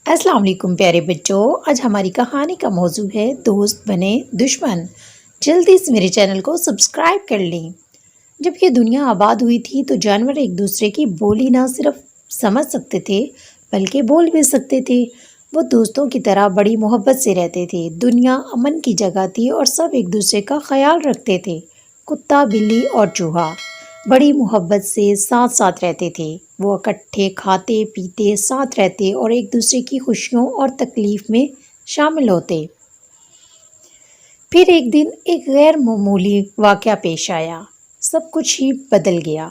السلام علیکم پیارے بچوں، آج ہماری کہانی کا موضوع ہے دوست بنے دشمن۔ جلدی سے میرے چینل کو سبسکرائب کر لیں۔ جب یہ دنیا آباد ہوئی تھی تو جانور ایک دوسرے کی بولی نہ صرف سمجھ سکتے تھے بلکہ بول بھی سکتے تھے۔ وہ دوستوں کی طرح بڑی محبت سے رہتے تھے۔ دنیا امن کی جگہ تھی اور سب ایک دوسرے کا خیال رکھتے تھے۔ کتا، بلی اور چوہا بڑی محبت سے ساتھ ساتھ رہتے تھے۔ وہ اکٹھے کھاتے پیتے ساتھ رہتے اور ایک دوسرے کی خوشیوں اور تکلیف میں شامل ہوتے۔ پھر ایک دن ایک غیر معمولی واقعہ پیش آیا۔ سب کچھ ہی بدل گیا۔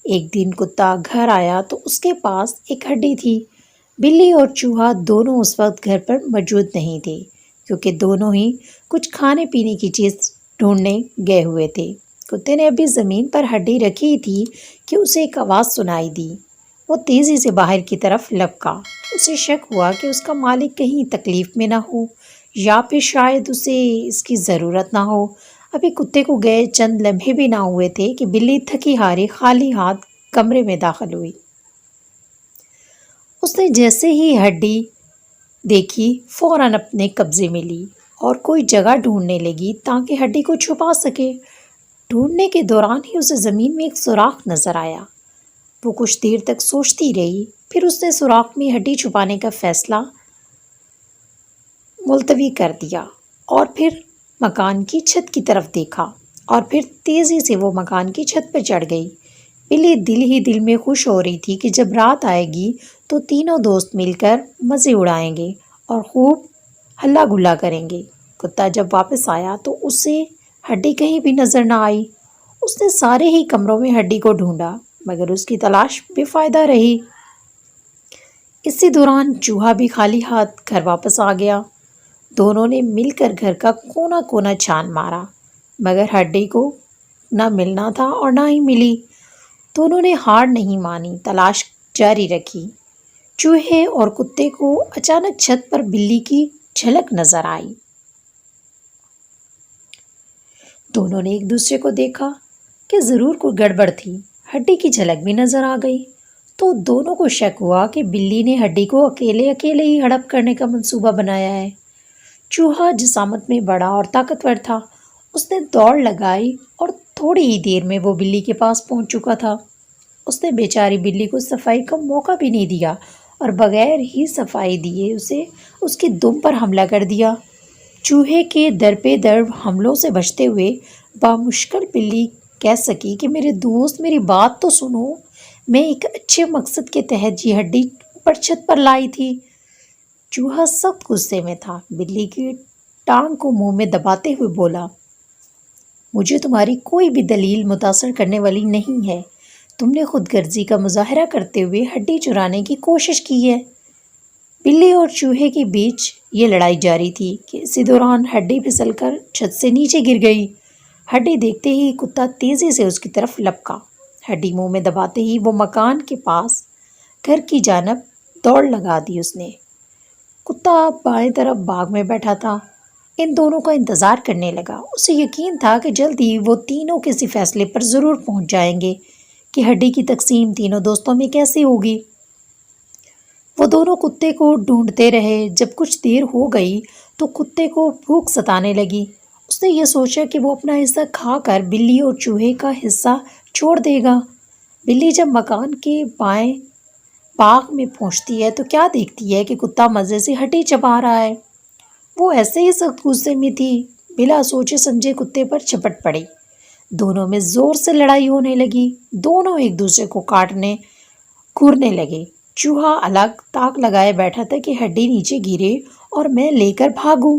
ایک دن کتا گھر آیا تو اس کے پاس ایک ہڈی تھی۔ بلی اور چوہا دونوں اس وقت گھر پر موجود نہیں تھے کیونکہ دونوں ہی کچھ کھانے پینے کی چیز ڈھونڈنے گئے ہوئے تھے۔ کتے نے ابھی زمین پر ہڈی رکھی تھی کہ اسے ایک آواز سنائی دی۔ وہ تیزی سے باہر کی طرف لپکا۔ اسے شک ہوا کہ اس کا مالک کہیں تکلیف میں نہ ہو یا پھر شاید اسے اس کی ضرورت نہ ہو۔ ابھی کتے کو گئے چند لمحے بھی نہ ہوئے تھے کہ بلی تھکی ہاری خالی ہاتھ کمرے میں داخل ہوئی۔ اس نے جیسے ہی ہڈی دیکھی فوراً اپنے قبضے میں لی اور کوئی جگہ ڈھونڈنے لگی تاکہ ہڈی کو چھپا سکے۔ ڈھونڈنے کے دوران ہی اسے زمین میں ایک سوراخ نظر آیا۔ وہ کچھ دیر تک سوچتی رہی، پھر اس نے سوراخ میں ہڈی چھپانے کا فیصلہ ملتوی کر دیا اور پھر مکان کی چھت کی طرف دیکھا اور پھر تیزی سے وہ مکان کی چھت پر چڑھ گئی۔ بلی دل ہی دل میں خوش ہو رہی تھی کہ جب رات آئے گی تو تینوں دوست مل کر مزے اڑائیں گے اور خوب ہلا گلا کریں گے۔ کتا جب واپس آیا تو اسے ہڈی کہیں بھی نظر نہ آئی۔ اس نے سارے ہی کمروں میں ہڈی کو ڈھونڈا مگر اس کی تلاش بے فائدہ رہی۔ اسی دوران چوہا بھی خالی ہاتھ گھر واپس آ گیا۔ دونوں نے مل کر گھر کا کونا کونا چھان مارا مگر ہڈی کو نہ ملنا تھا اور نہ ہی ملی۔ دونوں نے ہار نہیں مانی، تلاش جاری رکھی۔ چوہے اور کتے کو اچانک چھت پر بلی کی جھلک نظر آئی۔ دونوں نے ایک دوسرے کو دیکھا کہ ضرور کوئی گڑبڑ تھی۔ ہڈی کی جھلک بھی نظر آ گئی تو دونوں کو شک ہوا کہ بلی نے ہڈی کو اکیلے ہی ہڑپ کرنے کا منصوبہ بنایا ہے۔ چوہا جسامت میں بڑا اور طاقتور تھا۔ اس نے دوڑ لگائی اور تھوڑی ہی دیر میں وہ بلی کے پاس پہنچ چکا تھا۔ اس نے بیچاری بلی کو صفائی کا موقع بھی نہیں دیا اور بغیر ہی صفائی دیے اسے اس کی دم پر حملہ کر دیا۔ چوہے کے در پہ در حملوں سے بچتے ہوئے بامشکل بلی کہہ سکی کہ میرے دوست میری بات تو سنو، میں ایک اچھے مقصد کے تحت یہ ہڈی اوپر چھت پر لائی تھی۔ چوہا سخت غصے میں تھا۔ بلی کی ٹانگ کو منہ میں دباتے ہوئے بولا، مجھے تمہاری کوئی بھی دلیل متاثر کرنے والی نہیں ہے۔ تم نے خود غرضی کا مظاہرہ کرتے ہوئے ہڈی چرانے کی کوشش کی ہے۔ بلی اور چوہے کے بیچ یہ لڑائی جاری تھی کہ اسی دوران ہڈی پھسل کر چھت سے نیچے گر گئی۔ ہڈی دیکھتے ہی کتا تیزی سے اس کی طرف لپکا۔ ہڈی منہ میں دباتے ہی وہ مکان کے پاس گھر کی جانب دوڑ لگا دی اس نے۔ کتا بائیں طرف باغ میں بیٹھا تھا، ان دونوں کا انتظار کرنے لگا۔ اسے یقین تھا کہ جلد ہی وہ تینوں کسی فیصلے پر ضرور پہنچ جائیں گے کہ ہڈی کی تقسیم تینوں دوستوں میں کیسے ہوگی۔ وہ دونوں کتے کو ڈھونڈتے رہے۔ جب کچھ دیر ہو گئی تو کتے کو بھوک ستانے لگی۔ اس نے یہ سوچا کہ وہ اپنا حصہ کھا کر بلی اور چوہے کا حصہ چھوڑ دے گا۔ بلی جب مکان کے بائیں باغ میں پہنچتی ہے تو کیا دیکھتی ہے کہ کتا مزے سے ہڈی چبا رہا ہے۔ وہ ایسے ہی سخت غصے میں تھی، بلا سوچے سمجھے کتے پر جھپٹ پڑی۔ دونوں میں زور سے لڑائی ہونے لگی۔ دونوں ایک دوسرے کو کاٹنے گھورنے لگے۔ چوہا الگ تاک لگائے بیٹھا تھا کہ ہڈی نیچے گرے اور میں لے کر بھاگوں۔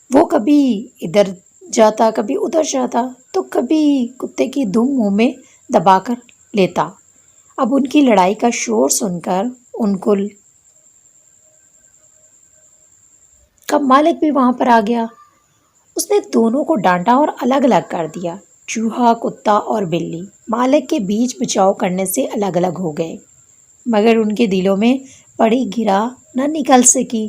وہ کبھی ادھر جاتا کبھی ادھر جاتا تو کبھی کتے کی دم منہ میں دبا کر لیتا۔ اب ان کی لڑائی کا شور سن کر انکل کا مالک بھی وہاں پر آ گیا۔ اس نے دونوں کو ڈانٹا اور الگ الگ کر دیا۔ چوہا، کتا اور بلی مالک کے بیچ بچاؤ کرنے سے الگ الگ ہو گئے مگر ان کے دلوں میں پڑی گرا نہ نکل سکی۔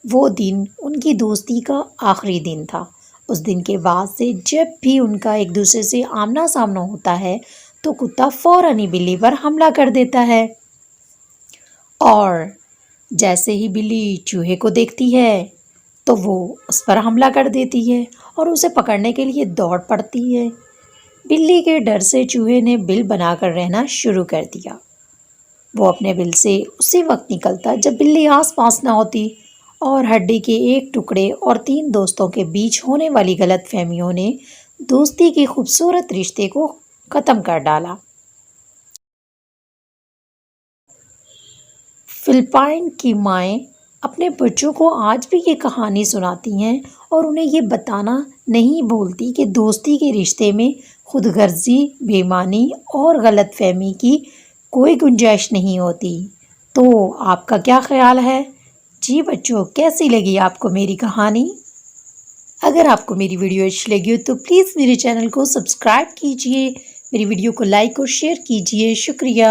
وہ دن ان کی دوستی کا آخری دن تھا۔ اس دن کے بعد سے جب بھی ان کا ایک دوسرے سے آمنا سامنا ہوتا ہے تو کتا فوراً ہی بلی پر حملہ کر دیتا ہے اور جیسے ہی بلی چوہے کو دیکھتی ہے تو وہ اس پر حملہ کر دیتی ہے اور اسے پکڑنے کے لیے دوڑ پڑتی ہے۔ بلی کے ڈر سے چوہے نے بل بنا کر رہنا شروع کر دیا۔ وہ اپنے بل سے اسی وقت نکلتا جب بلی آس پاس نہ ہوتی، اور ہڈی کے ایک ٹکڑے اور تین دوستوں کے بیچ ہونے والی غلط فہمیوں نے دوستی کے خوبصورت رشتے کو ختم کر ڈالا۔ فلپائن کی مائیں اپنے بچوں کو آج بھی یہ کہانی سناتی ہیں اور انہیں یہ بتانا نہیں بھولتی کہ دوستی کے رشتے میں خود غرضی، بے ایمانی اور غلط فہمی کی کوئی گنجائش نہیں ہوتی۔ تو آپ کا کیا خیال ہے؟ جی بچوں، کیسی لگی آپ کو میری کہانی؟ اگر آپ کو میری ویڈیو اچھی لگی ہو تو پلیز میرے چینل کو سبسکرائب کیجئے، میری ویڈیو کو لائک اور شیئر کیجئے۔ شکریہ۔